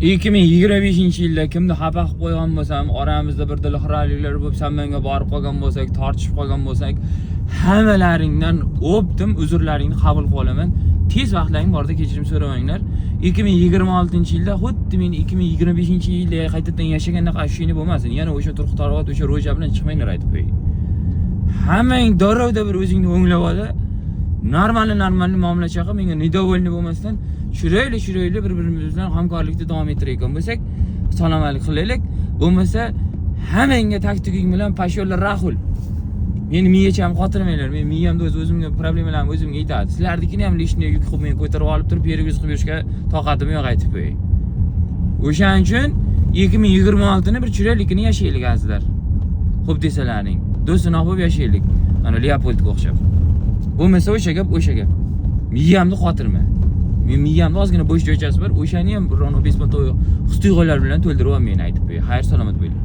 2025-yilda kimni xafa qilib qo'ygan bo'lsam, oramizda bir dilxiraliklar bo'lib, sen menga borib qolgan bo'lsak, tortishib qolgan bo'lsak, hammalaringdan o'pdim, uzrlaringni qabul qilib olaman. Tez vaqtlaring borda kechirim so'ramanglar. 2026-yilda xuddi men 2025-yilda qaytadan yashaganda qashishini bo'lmasin. Yana o'sha turqi-targ'ot, o'sha ro'ja bilan chiqmanglar aytib qo'ying. Hammang darrovda bir o'zingni o'nglab ol. Normal muomala qilib, menga nidovolni bo'lmasdan chiroyli bir-birimiz bilan hamkorlikda davom ettirayotgan bo'lsak, salomatlik qilaylik. Bo'lmasa hammangga taktikik bilan pashyolar Rahul. Meni miyacham xotirmanglar. Men miyamda o'zimga problemalarni o'zimga aytadi. Sizlarnikini ham lishni yuk qilib men ko'tarib olib turib, perigiz qilib yurishga toqatim yo'q aytib qo'ying. O'shaning uchun 2026 ni bir chiroylikini yashaylik azizlar. Xo'p desalaring, do'stona bo'lib yashaylik. Ana Leopoldga o'xshab. Bo'lmasa o'sha gap. Miyamni xotirma. Men miyamda ozgina bo'sh joychasi bor. O'shani ham biron besmatov his-tuyg'ular bilan to'ldirib olmayman aytib qo'y. Xayr, salomat bo'ling.